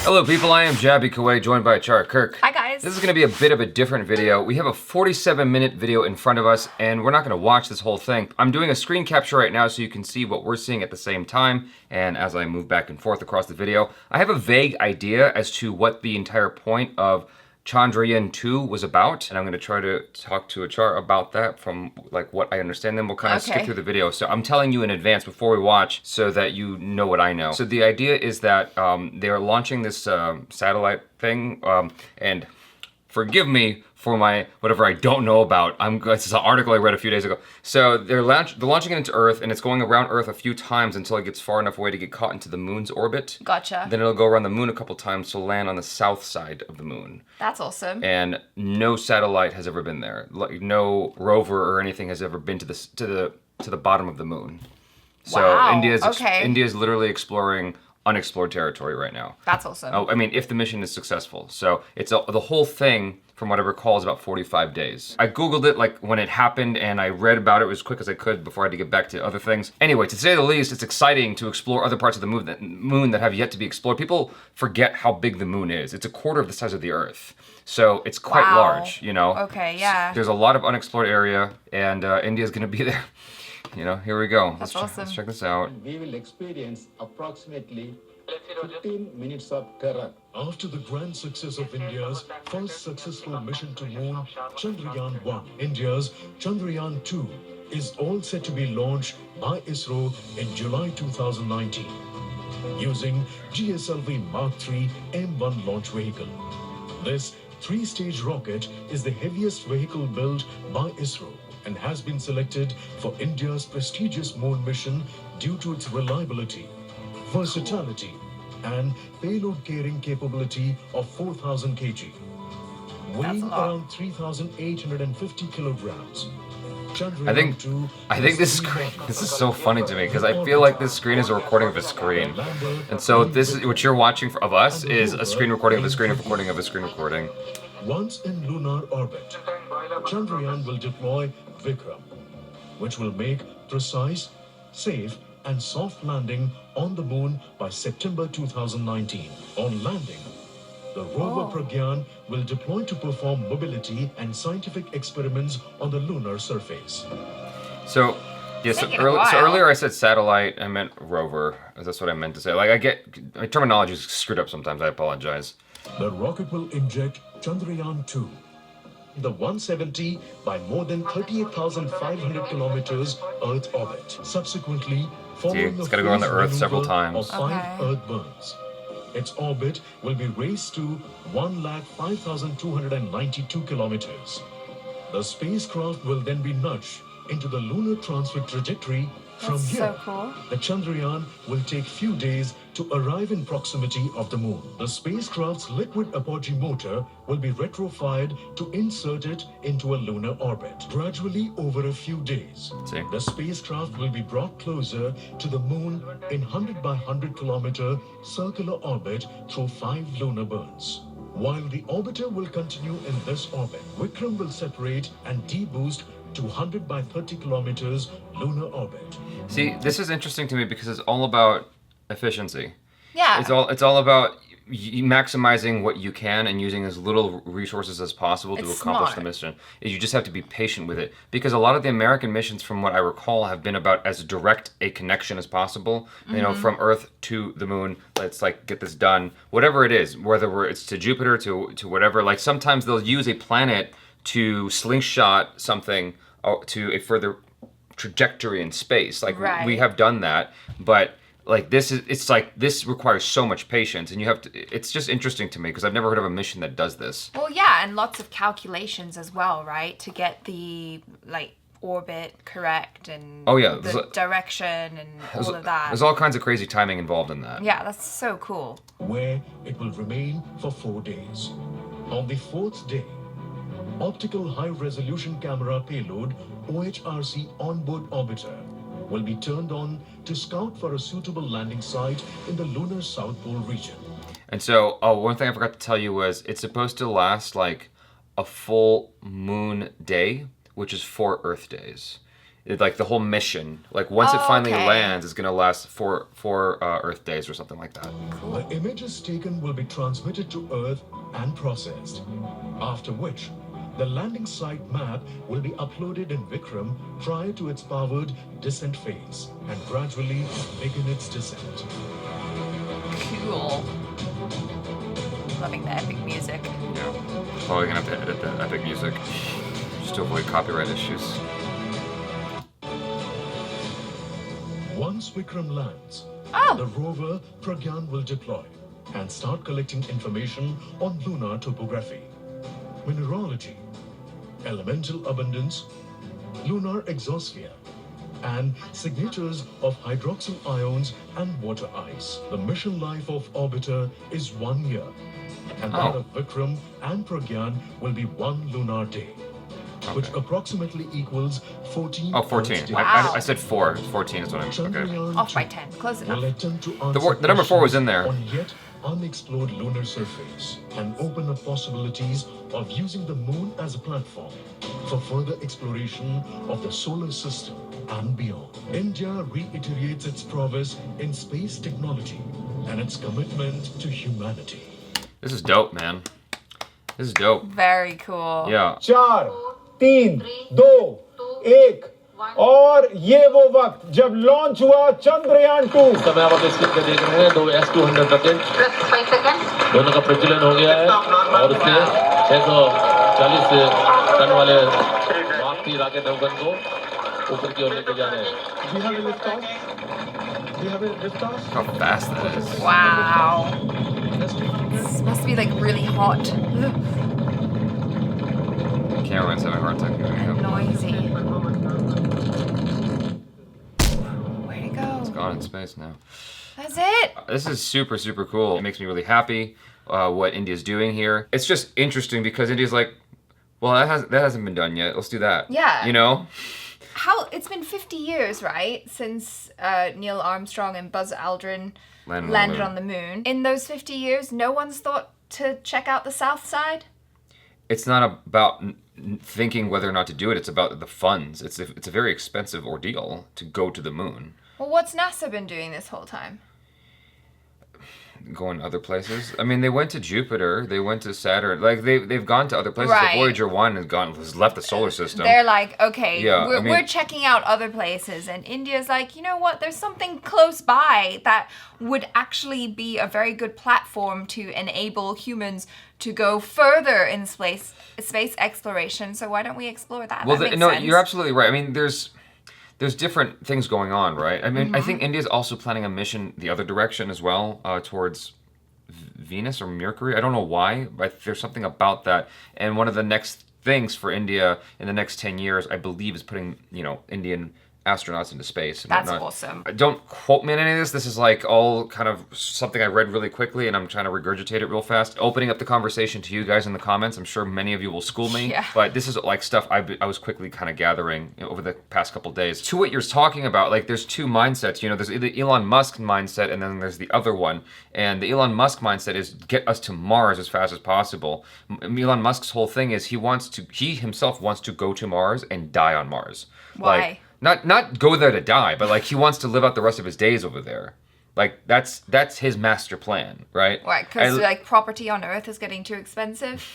Hello people, I am Jaby KOAY, joined by ACHARA KIRK. Hi guys. This is going to be a bit of a different video. We have a 47-minute video in front of us, and we're not going to watch this whole thing. I'm doing a screen capture right now so you can see what we're seeing at the same time, and as I move back and forth across the video, I have a vague idea as to what the entire point of Chandrayaan 2 was about, and I'm going to try to talk to ACHARA about that from like what I understand. Then we'll kind of skip through the video. So I'm telling you in advance before we watch so that you know what I know. So the idea is that they're launching this satellite thing, and forgive me for my whatever I don't know about. This is an article I read a few days ago. So they're launching it into Earth, and it's going around Earth a few times until it gets far enough away to get caught into the moon's orbit. Gotcha. Then it'll go around the moon a couple times to land on the south side of the moon. That's awesome. And no satellite has ever been there. Like no rover or anything has ever been to the bottom of the moon. So wow. India's literally exploring unexplored territory right now. That's awesome. Oh, I mean, if the mission is successful. So it's the whole thing, from what I recall, is about 45 days. I Googled it like when it happened, and I read about it as quick as I could before I had to get back to other things. Anyway, to say the least, it's exciting to explore other parts of the moon that have yet to be explored. People forget how big the moon is. It's a quarter of the size of the Earth. So it's quite large, you know? Okay, yeah. There's a lot of unexplored area, and India's gonna be there. You know, here we go. That's awesome. Let's check this out. We will experience approximately 15 minutes of Karak. After the grand success of India's first successful mission to moon, Chandrayaan 1, India's Chandrayaan 2 is all set to be launched by ISRO in July 2019 using GSLV Mark III M1 launch vehicle. This three-stage rocket is the heaviest vehicle built by ISRO and has been selected for India's prestigious moon mission due to its reliability, versatility, and payload carrying capability of 4,000 kg, weighing around 3,850 kilograms. I think this is great. This is so funny to me because I feel like this screen is a recording of a screen, and so this is what you're watching of us is a screen recording of a screen recording of a screen recording. Once in lunar orbit, Chandrayaan will deploy Vikram, which will make precise, safe, and soft landing on the moon by September 2019. On landing, the rover Pragyan will deploy to perform mobility and scientific experiments on the lunar surface. So, yeah, so earlier I said satellite, I meant rover. That's what I meant to say. Like, my terminology is screwed up sometimes, I apologize. The rocket will inject Chandrayaan 2, the 170 by more than 38,500 kilometers Earth orbit. Subsequently, following it's got to go around the Earth several times. Of 5 Earth burns. Its orbit will be raised to 1,05,292 kilometers. The spacecraft will then be nudged into the lunar transfer trajectory. From here, so cool. The Chandrayaan will take few days to arrive in proximity of the moon. The spacecraft's liquid apogee motor will be retrofired to insert it into a lunar orbit. Gradually, over a few days, the spacecraft will be brought closer to the moon in 100 by 100 kilometer circular orbit through 5 lunar burns. While the orbiter will continue in this orbit, Vikram will separate and deboost to 100 by 30 kilometers lunar orbit. See, this is interesting to me because it's all about efficiency. Yeah. It's all about maximizing what you can and using as little resources as possible to accomplish the mission. You just have to be patient with it, because a lot of the American missions, from what I recall, have been about as direct a connection as possible. You know, from Earth to the moon. Let's like get this done. Whatever it is, whether it's to Jupiter to whatever. Like sometimes they'll use a planet to slingshot something to a further trajectory in space. Like we have done that, but like this requires so much patience, and you have to. It's just interesting to me because I've never heard of a mission that does this. Well, yeah, and lots of calculations as well, right? To get the orbit correct and the direction and all of that. There's all kinds of crazy timing involved in that. Yeah, that's so cool. Where it will remain for 4 days. On the 4th day, optical high-resolution camera payload OHRC onboard orbiter will be turned on to scout for a suitable landing site in the lunar South Pole region. And so, one thing I forgot to tell you was it's supposed to last like a full moon day, which is 4 Earth days. like the whole mission, like once it finally lands, is going to last four Earth days or something like that. The images taken will be transmitted to Earth and processed, after which the landing site map will be uploaded in Vikram prior to its powered descent phase and gradually begin its descent. Cool. Loving the epic music. Yeah, probably gonna have to edit the epic music just to avoid copyright issues. Once Vikram lands, the rover Pragyan will deploy and start collecting information on lunar topography, mineralogy, elemental abundance, lunar exosphere, and signatures of hydroxyl ions and water ice. The mission life of orbiter is 1 year, and that of Vikram and Pragyan will be 1 lunar day, which approximately equals 14. Oh, 14. Wow. I said 4. 14 is what I'm. Okay. Off by 10. Close enough. The number 4 was in there. On yet unexplored lunar surface and open up possibilities of using the moon as a platform for further exploration of the solar system and beyond. India reiterates its prowess in space technology and its commitment to humanity. This is dope, man. This is dope. Very cool. Yeah. 4, 3, 2, 1 और ये वो वक्त जब launch हुआ चंद्रयान 2। समय आप screen पे देख रहे हैं 2 S-200 रॉकेट दोनों का प्रज्वलन हो गया है और उससे 640 टन वाले मार्क 3 रॉकेट नौगन को ऊपर की ओर लेके जा रहे हैं। How fast that is. Wow. This must be like really hot. Cameraman's having a hard time getting And up. noisy. Where'd it go? It's gone in space now. That's it. This is super, super cool. It makes me really happy what India's doing here. It's just interesting because India's like, well, that hasn't been done yet. Let's do that. Yeah. You know? It's been 50 years, right, since Neil Armstrong and Buzz Aldrin landed on the moon. In those 50 years, no one's thought to check out the south side? It's not about thinking whether or not to do it. It's about the funds. It's a very expensive ordeal to go to the moon. Well, what's NASA been doing this whole time? Going other places. I mean, they went to Jupiter. They went to Saturn. Like they've gone to other places. Right. So Voyager 1 has left the solar system. They're like, okay, Yeah, we're checking out other places, and India's like, you know what? There's something close by that would actually be a very good platform to enable humans to go further in space exploration. So why don't we explore that? Well, that makes no, sense. you're absolutely right. I mean, there's different things going on, right? I mean, I think India's also planning a mission the other direction as well, towards Venus or Mercury. I don't know why, but there's something about that. And one of the next things for India in the next 10 years, I believe, is putting, Indian astronauts into space. And That's whatnot. awesome. Don't quote me on any of this. This is like all kind of something I read really quickly and I'm trying to regurgitate it real fast. Opening up the conversation to you guys in the comments. I'm sure many of you will school me. Yeah. But this is like stuff I was quickly kind of gathering over the past couple days. To what you're talking about, like there's two mindsets. There's the Elon Musk mindset and then there's the other one. And the Elon Musk mindset is get us to Mars as fast as possible. Elon Musk's whole thing is he himself wants to go to Mars and die on Mars. Why? Like, not go there to die, but like he wants to live out the rest of his days over there. Like that's his master plan, right? Right, because like property on Earth is getting too expensive.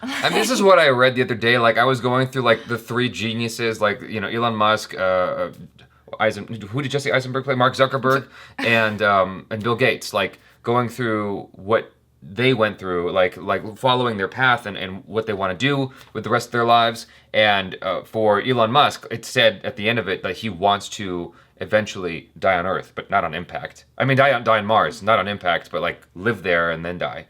I mean, this is what I read the other day. Like I was going through like the three geniuses, like Elon Musk, who did Jesse Eisenberg play? Mark Zuckerberg, and Bill Gates. Like going through what they went through, like following their path and what they want to do with the rest of their lives. And for Elon Musk, it said at the end of it that he wants to eventually die on Earth, but not on impact. I mean, die on Mars, not on impact, but like live there and then die.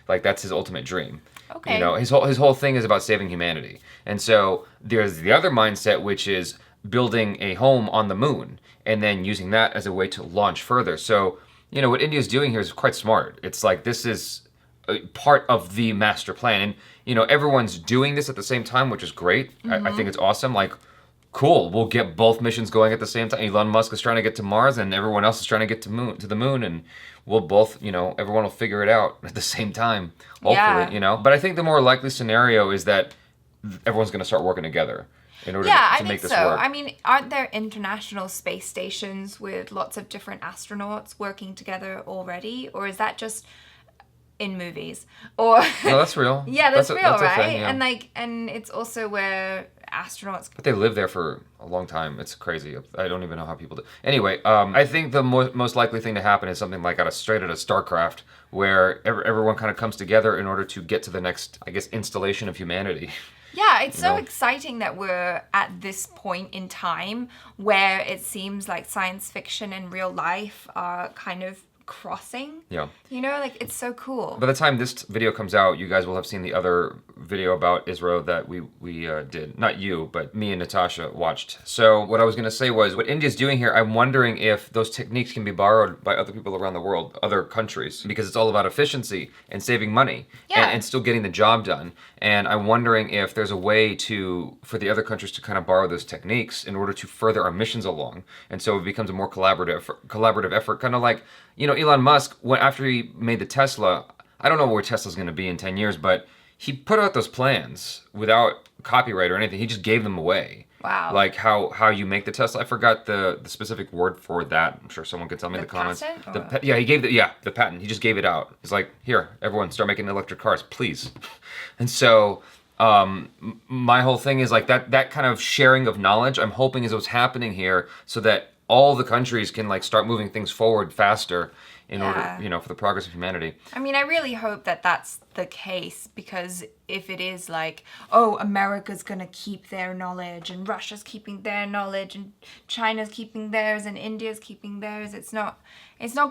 Like that's his ultimate dream. Okay. His whole thing is about saving humanity. And so there's the other mindset, which is building a home on the moon and then using that as a way to launch further. So what India's doing here is quite smart. It's like this is a part of the master plan. And, everyone's doing this at the same time, which is great. I think it's awesome. Like, cool, we'll get both missions going at the same time. Elon Musk is trying to get to Mars and everyone else is trying to get to the moon. And we'll both, everyone will figure it out at the same time, hopefully, Yeah. But I think the more likely scenario is that everyone's going to start working together. in order Yeah, I to make think this so. work. I mean, aren't there international space stations with lots of different astronauts working together already? Or is that just in movies? Or No, that's real. yeah, that's real, that's a right? thing, yeah. And it's also where astronauts. But they live there for a long time. It's crazy. I don't even know how people do. Anyway, I think the most likely thing to happen is something like straight out of StarCraft, where everyone kind of comes together in order to get to the next, I guess, installation of humanity. Yeah, it's so know? exciting that we're at this point in time where it seems like science fiction and real life are kind of crossing. Yeah. You know, like it's so cool. By the time this video comes out, you guys will have seen the other video about ISRO that we did. Not you, but me and Natasha watched. So what I was going to say was, what India's doing here, I'm wondering if those techniques can be borrowed by other people around the world, other countries, because it's all about efficiency and saving money and still getting the job done. And I'm wondering if there's a way for the other countries to kind of borrow those techniques in order to further our missions along. And so it becomes a more collaborative effort, kind of like, you know, Elon Musk, after he made the Tesla, I don't know where Tesla's going to be in 10 years, but he put out those plans without copyright or anything. He just gave them away. Wow. Like how you make the Tesla. I forgot the specific word for that. I'm sure someone could tell me in the comments. Patent, Yeah, he gave the patent. He just gave it out. He's like, here, everyone, start making electric cars, please. And so my whole thing is like that kind of sharing of knowledge, I'm hoping is what's happening here, so that all the countries can like start moving things forward faster in order, you know, for the progress of humanity. I mean, I really hope that that's the case, because if it is like, oh, America's gonna keep their knowledge and Russia's keeping their knowledge and China's keeping theirs and India's keeping theirs, it's not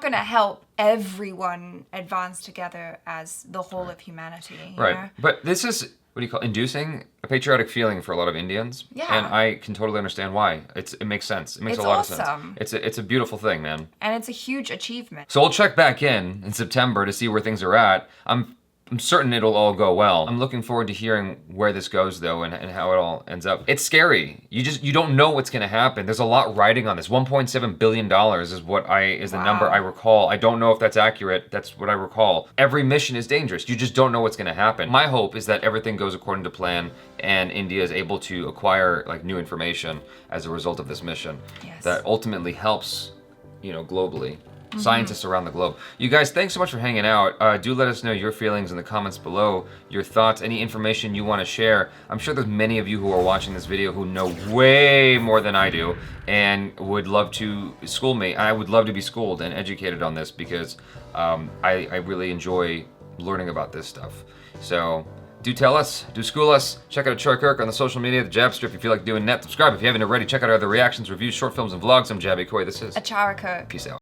gonna help everyone advance together as the whole of humanity. You Right. know? But this is, what do you call it, inducing a patriotic feeling for a lot of Indians. Yeah. And I can totally understand why. It makes sense. It makes It's a lot of awesome. sense. It's a beautiful thing, man. And it's a huge achievement. So we'll check back in September to see where things are at. I'm certain it'll all go well. I'm looking forward to hearing where this goes, though, and how it all ends up. It's scary. You don't know what's going to happen. There's a lot riding on this. $1.7 billion is the number I recall. I don't know if that's accurate. That's what I recall. Every mission is dangerous. You just don't know what's going to happen. My hope is that everything goes according to plan, and India is able to acquire like new information as a result of this mission. Yes. That ultimately helps, you know, globally. Scientists around the globe. You guys, thanks so much for hanging out. Do let us know your feelings in the comments below, your thoughts, any information you want to share. I'm sure there's many of you who are watching this video who know way more than I do and would love to school me. I would love to be schooled and educated on this, because I really enjoy learning about this stuff. So do tell us, do school us. Check out KIRK on the social media, the Jab Strip if you like doing that. Subscribe if you haven't already. Check out our other reactions, reviews, short films, and vlogs. I'm Jaby KOAY. This is ACHARA. Peace out.